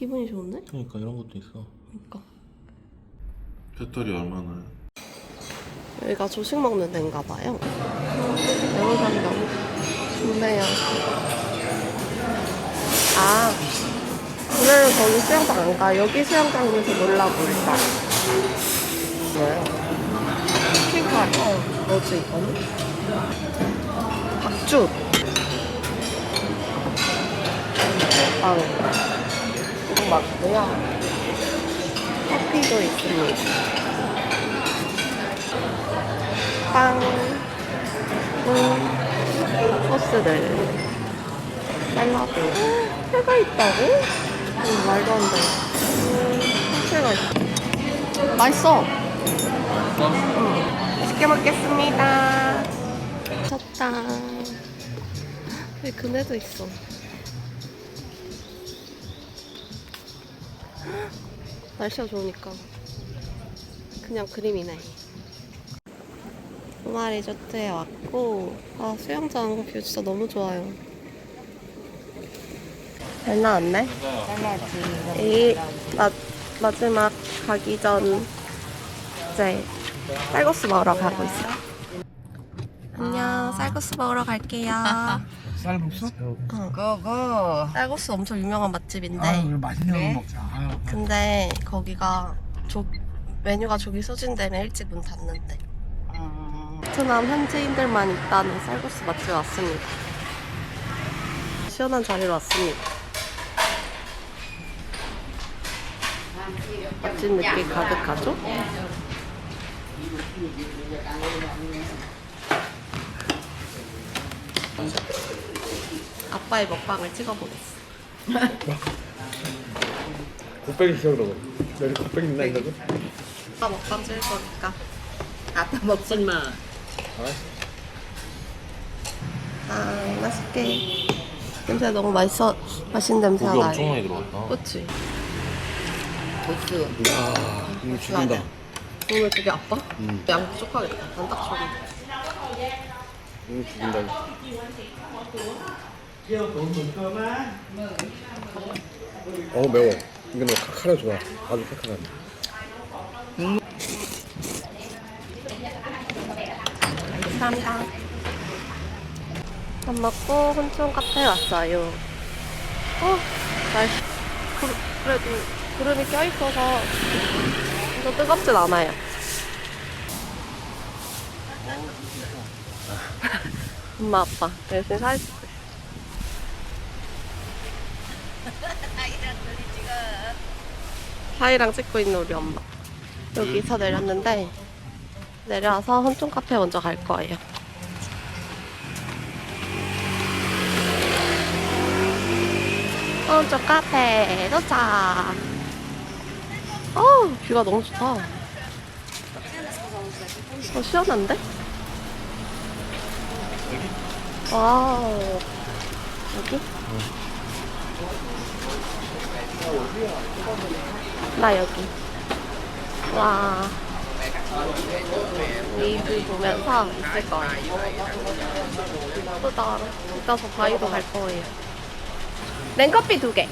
기분이 좋은데? 그러니까 이런 것도 있어. 그러니까. 배터리 얼마나? 여기가 조식 먹는 데인가 봐요. 매운탕면 좋네요. 아, 오늘은 거기 수영장 안 가. 여기 수영장에서 놀라보니까. 뭐야? 치킨칼. 뭐지 이거는? 박주. 빵. 이거 맞고요. 커피도 있습니다. 빵, 소스들, 샐러드. 회가 있다고? 말도 안 돼. 회가 있어. 맛있어. 맛있게 먹겠습니다. 쳤다. 여기 그네도 있어. 날씨가 좋으니까 그냥 그림이네. 로마 리조트에 왔고, 아, 수영장 뷰 진짜 너무 좋아요. 잘 나왔네? 이 마지막 가기 전 이제 쌀국수 먹으러 가고 있어. 안녕, 쌀국수 먹으러 갈게요. 쌀국수? 고고. 쌀국수 엄청 유명한 맛집인데, 아, 그래 맛있는 그래? 거 먹자. 아, 근데 거기가 메뉴가 조기 소진되면 일찍 문 닫는데. 베트남 현지인들만 있다는 쌀국수 맛집에 왔습니다. 시원한 자리로 왔습니다. 맛집 느낌 가득하죠? 아빠의 먹방을 찍어보겠어. 곱빼기 시켜 그러고. 여기 곱빼기 있나 이거? 아빠 먹방 찍을 거니까. 아빠 먹지 마. 아, 맛있게. 냄새 너무 맛있는 냄새가 고기 나요. 엄청 많이 들어갔다. 그치? 고수. 이야, 이거 죽인다. 오늘 되게 아빠? 양 부족하겠다. 난 딱 저기. 이거 죽인다. 매워. 이거 너 칼칼해 좋아. 아주 칼칼하네. 감사합니다. 밥 먹고 혼촌 카페에 왔어요. 날씨 그래도 구름이 껴있어서 진짜 뜨겁진 않아요. 엄마 아빠 열심히 사진 찍고 있어. 사이랑 찍고 있는 우리 엄마. 여기서 내렸는데 내려와서 혼촌 카페 먼저 갈 거예요. 혼촌 카페 도착. 뷰가 너무 좋다. 시원한데? 와우. 여기? 나 여기. 와. 웨이브 보면서 있을 거예요. 예쁘다. 이따 저 바위도 갈 거예요. 냉커피 2개.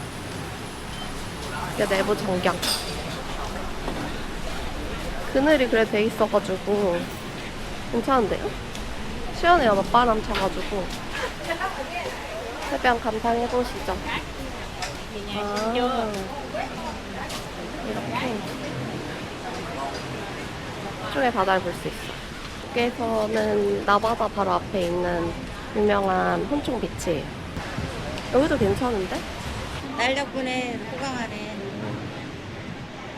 이게 내부 전경. 그늘이 그래 돼 있어가지고 괜찮은데요? 시원해요. 맞바람 쳐가지고. 해변 감상해보시죠. 아, 이렇게 이쪽에 바다를 볼 수 있어. 여기에서는 나바다 바로 앞에 있는 유명한 혼촌 비치예요. 여기도 괜찮은데? 딸 덕분에 호강하네.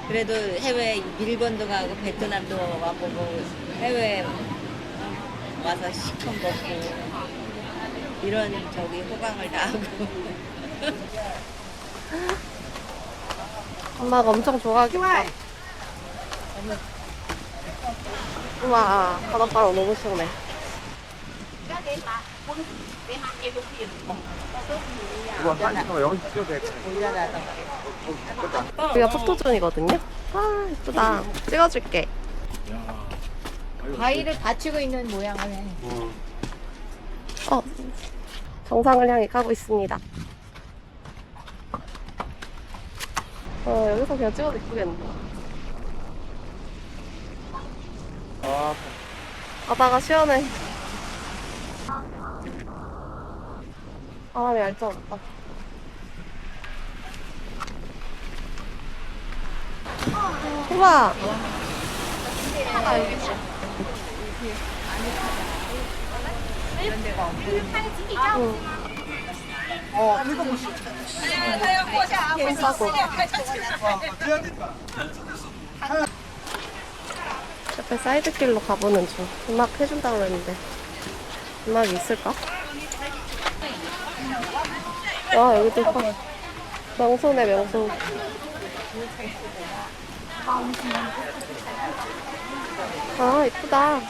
그래도 해외 일본도 가고 베트남도 와보고 해외 와서 시큼 먹고 이런 저기 호강을 다 하고. 엄마가 엄청 좋아하겠다. 우와, 바닷바람 너무 시원해. 여기가 포토존이거든요. 아, 예쁘다. 찍어줄게. 과일을 받치고 있는 모양을 해. 정상을 향해 가고 있습니다. 여기서 그냥 찍어도 이쁘겠는데. 바다가 시원해. 바람이 얇잖아. 우와! 아, 여기 있어. 응. 싸고. 옆에 사이드길로 가보는 중. 음악 해준다고 그랬는데 음악이 있을까? 와, 여기도 명소네, 명소. 아, 이쁘다.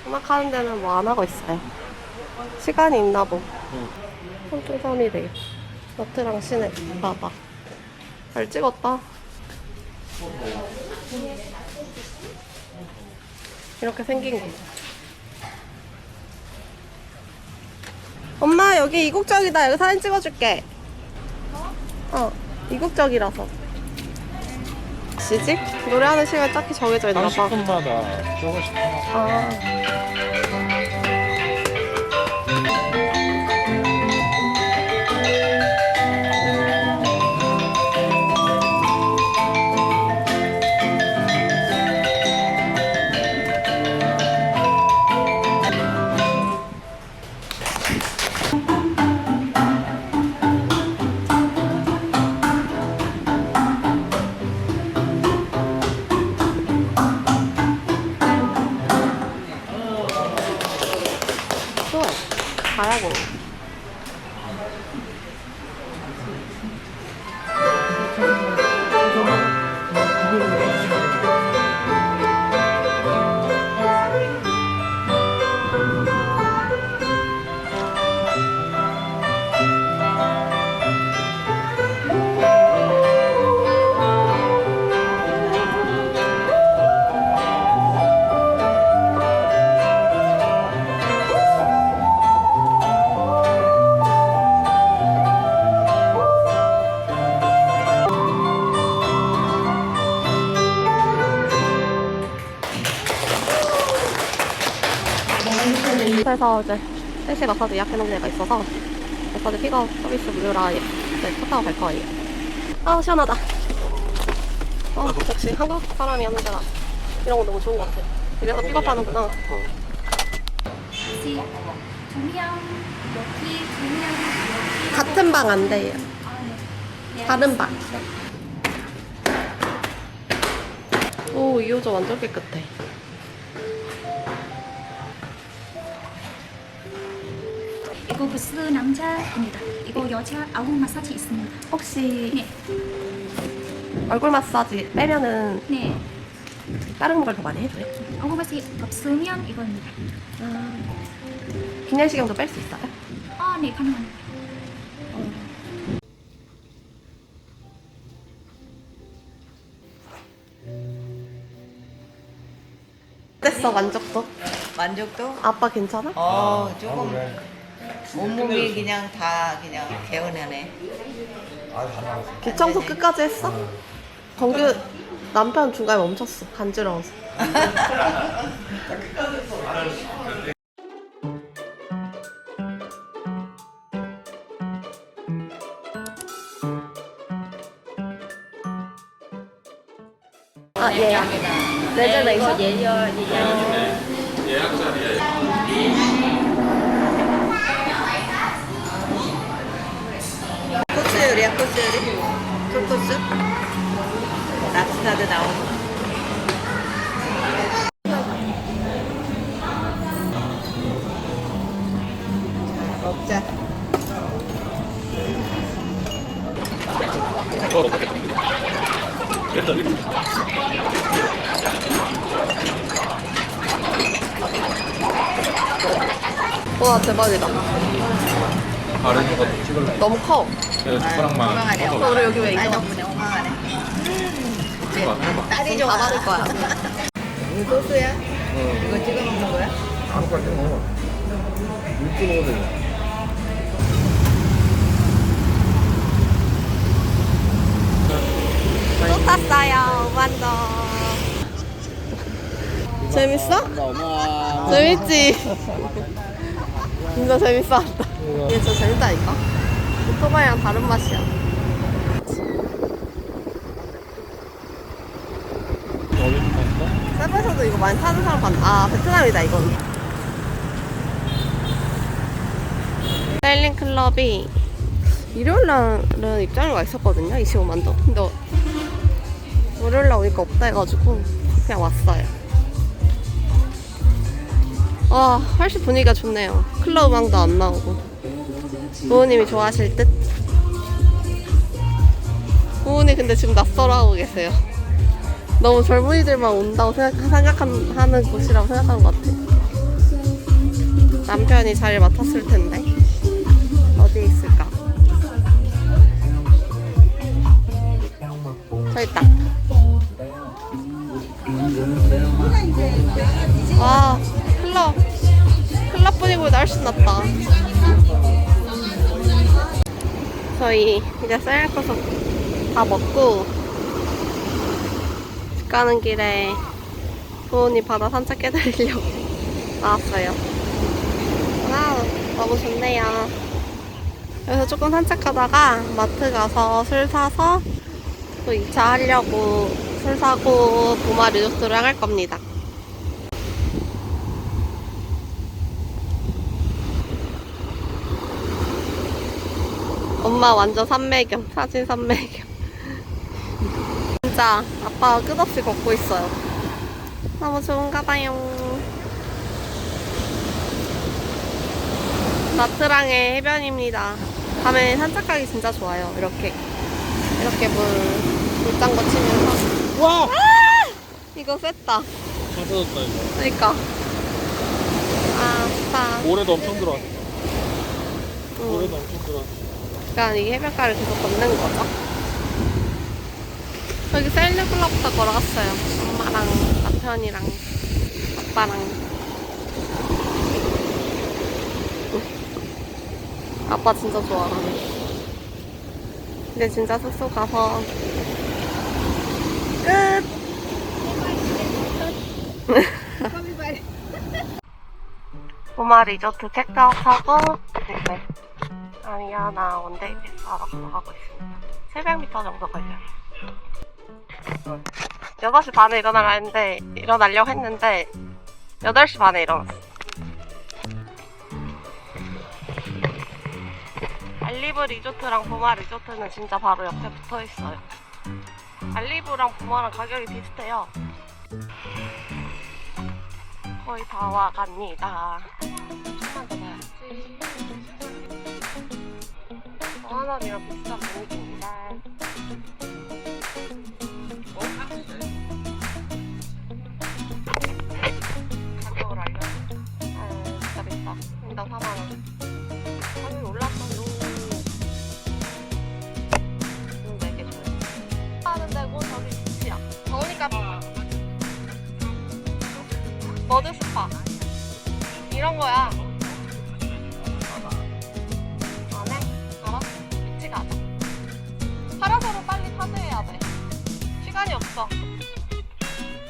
음악 하는 데는 뭐 안 하고 있어요. 시간이 있나 보. 손등삼이 되게. 너트랑 시내 봐봐. 잘 찍었다. 이렇게 생긴 게. 엄마, 여기 이국적이다. 여기 사진 찍어줄게. 이국적이라서. 시지? 노래하는 시간이 딱히 정해져 있나 봐. 30분마다 조금씩 아. 가야고. 그래서 이제 3시에 마사지 예약해놓은 데가 있어서 마사지 픽업 서비스 무료라 이제 차 타고 갈 거예요. 아, 시원하다. 역시 한국 사람이 하는 데가 이런 거 너무 좋은 것 같아. 이래서 픽업하는구나. 두 명, 여기 두 명. 같은 방 안 돼요. 다른 방. 오, 이 여자 완전 깨끗해. 이거 부스 남자입니다. 이거 여자 아구 마사지 있습니다. 혹시 네, 얼굴 마사지 빼면은 네. 다른 걸 더 많이 해줘요? 아구 마사지 없으면 이거입니다. 기내식용도 뺄 수 있어요? 아, 네, 가능합니다. 어땠어, 만족도? 만족도? 아빠 괜찮아? 조금 온몸이 그냥 다 그냥 개운하네. 뒷청소 끝까지 했어? 정규 남편 중간에 멈췄어. 간지러워서. 아, 예. 레저레이션? 코스 요리야, 코스 요리? 풀코스? 랍스타도 나오고. 먹자. 와, 대박이다. 아래 거 찍을래? 너무 커. 내가 젓가락만 건강하네. 우리 여기 왜 딸 이거 덕분에 건강하네. 해봐. 딸이 다 좋아. 받을 거야. 이거 소스야? 이거 찍어 먹는 거야? 아무거나 찍어 먹어. 물 찍어 먹어도 또 탔어요. 5만 더. 재밌어? 재밌지? 진짜 재밌어. 이게 진짜 재밌다니까? 오토바이랑 다른 맛이야. 세부에서도 이거 많이 타는 사람 봤나? 아, 베트남이다, 이건. 세일링 클럽이 일요일날은 입장료가 있었거든요. 25만 동. 근데 월요일날 오니까 없다 해가지고 그냥 왔어요. 와, 훨씬 분위기가 좋네요. 클럽 음악도 안 나오고. 부모님이 좋아하실 듯? 부모님 근데 지금 낯설어하고 계세요. 너무 젊은이들만 온다고 생각하는 곳이라고 생각하는 것 같아. 남편이 자리를 맡았을 텐데 어디에 있을까? 저 있다. 와, 클럽분위기보다 훨씬 낫다. 저희 이제 쌀국수 다 먹고 집 가는 길에 부모님 바다 산책해드리려고 나왔어요. 와, 너무 좋네요. 그래서 조금 산책하다가 마트 가서 술 사서 또 2차 하려고 술 사고 보마 리조트를 향할 겁니다. 엄마 완전 삼매경, 사진 삼매경. 진짜 아빠가 끝없이 걷고 있어요. 너무 좋은가 봐요. 나트랑의 해변입니다. 밤에 산책하기 진짜 좋아요. 이렇게 물장구 치면서. 와! 아! 이거 셌다. 잘 터졌다 이거. 그러니까. 아, 좋다. 모래도 엄청 들어왔어. 응. 모래도 엄청 들어왔어. 그러니까 이 해변가를 계속 걷는 거죠. 여기 셀리클럽부터 걸어갔어요. 엄마랑 남편이랑 아빠랑. 아빠 진짜 좋아하네. 근데 진짜 숙소 가서 끝! 보마 리조트 체크아웃하고 이제 아미아나 원데이 패스하러 가고 있습니다. 700m 정도 걸려요. 6시 반에 일어나려고 했는데 8시 반에 일어났어. 알리브 리조트랑 보마 리조트는 진짜 바로 옆에 붙어 있어요. 알리브랑 보마랑 가격이 비슷해요. 거의 다 와갑니다. 조금만 더 가야지. 5,000원이랑 비슷한 분위기입니다. 가격을 알려줘. 아, 진짜 비싸. 인당 4만원. 가격이 올랐어요. 되게 좋아요. 하는 데고 저기 비치야. 더우니까 머드 스파 이런 거야. 안 해? 알았어. 비치 가자. 파라솔은 빨리 사드해야 돼. 시간이 없어.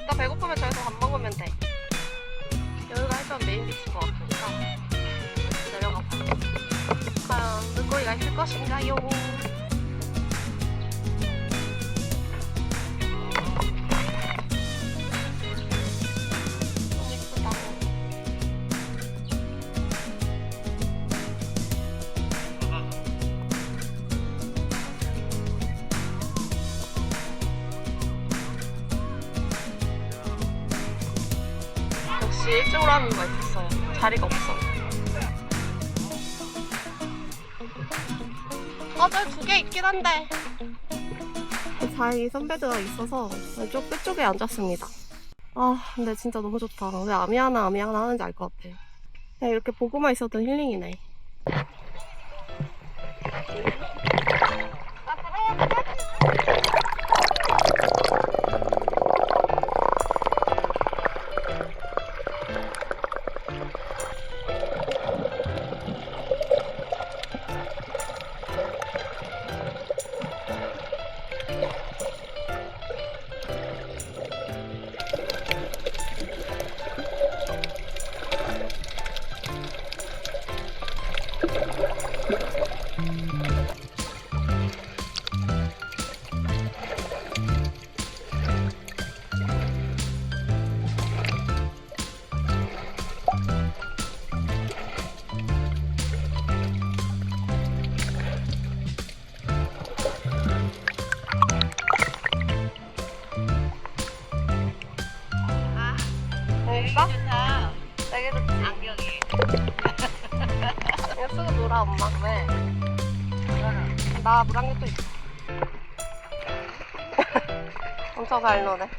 나 배고프면 저기서 밥 먹으면 돼. 여기가 해변 메인 비치인 것 같으니까 내려가 봐. 과연 물고기가 있을 것인가요? 역시 일찍 오라는 거 있었어요. 자리가 없어. 저기 2개 있긴 한데. 자기 선배드가 있어서 왼쪽 끝쪽에 앉았습니다. 아, 근데 진짜 너무 좋다. 왜 아미아나 하는지 알 것 같아. 그냥 이렇게 보고만 있었던 힐링이네. 있어? 되게 좋지. 안경이. 이거 쓰고 놀아 엄마. 왜? 나 물안경 또 있어. 엄청 잘 노네.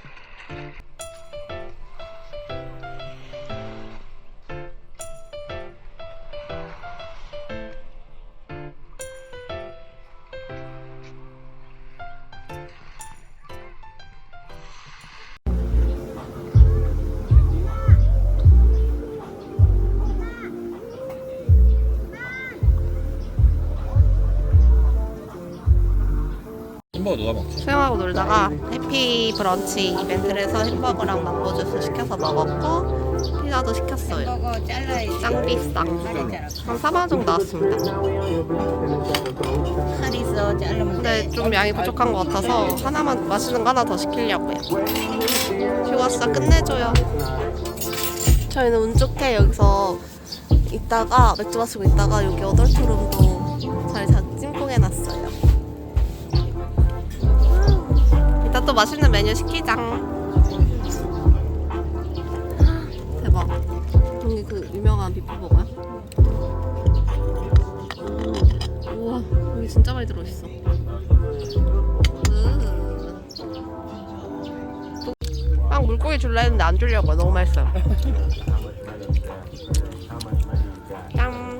햄버거 누가 먹지? 수영하고 놀다가 해피 브런치 이벤트를 해서 햄버거랑 망고 주스 시켜서 먹었고 피자도 시켰어요. 햄버거 잘라야지. 짱 비싸. 한 4만원 정도 나왔습니다. 칼 있어 자르면 근데 좀 양이 부족한 것 같아서 하나만 맛있는 거 하나 더 시키려고요. 휴가 진짜 끝내줘요. 저희는 운 좋게 여기서 있다가 맥주 마시고 있다가 여기 어덜트룸도 자리 찜꽁해놨어요. 이따 또 맛있는 메뉴 시키장. 대박. 여기 그 유명한 비프버거야? 우와, 여기 진짜 많이 들어있어. 빵 물고기 줄라 했는데 안 주려고요. 너무 맛있어요. 짠.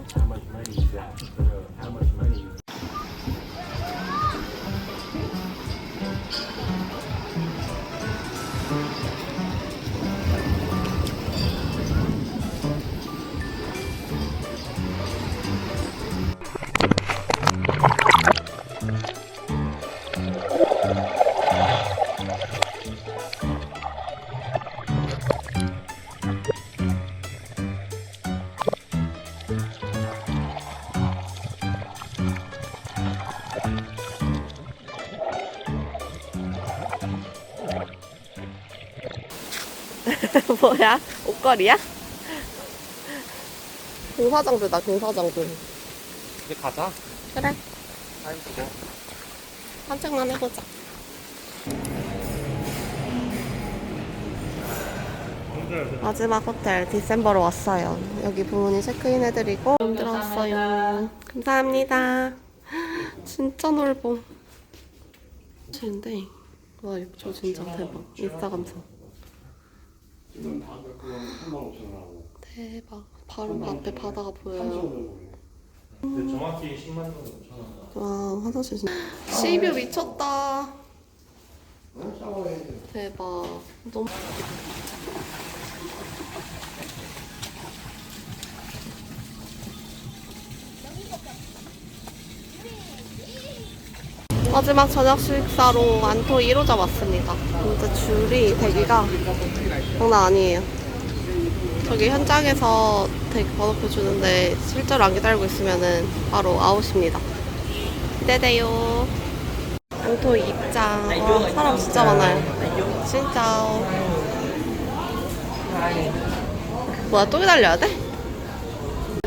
뭐야? 옷걸이야? 공사장들다, 공사장들. 이제 가자. 그래, 타임 주고. 산책만 해보자. 마지막 호텔 디셈버로 왔어요. 여기 부모님 체크인 해드리고 들어왔어요. 감사합니다. 진짜 넓어. 근데 와, 저 진짜 대박. 인스타 감성. 대박. 바로 앞에 바다가 보여요. 정확히 10만 원 5천 원. 와, 화장실 진짜. 시뷰 미쳤다. 대박. 너무. 마지막 저녁 식사로 안토 1호점 왔습니다. 진짜 줄이 대기가 장난 아니에요. 저기 현장에서 대기 번호표 주는데 실제로 안 기다리고 있으면은 바로 아웃입니다. 기대돼요. 안토 입장. 와, 사람 진짜 많아요. 진짜. 뭐야, 또 기다려야 돼?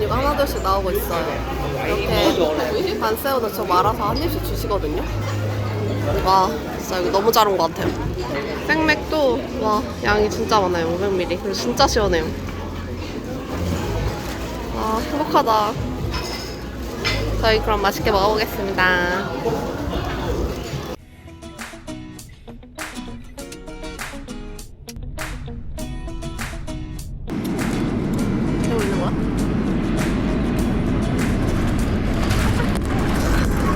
이거 하나둘씩 나오고 있어요. 이렇게 반새우는 저 말아서 한 입씩 주시거든요. 와, 진짜 이거 너무 잘 온 것 같아요. 생맥도 와, 양이 진짜 많아요. 500ml. 그리고 진짜 시원해요. 와, 행복하다. 저희 그럼 맛있게 먹어보겠습니다. 되고 있는 거야?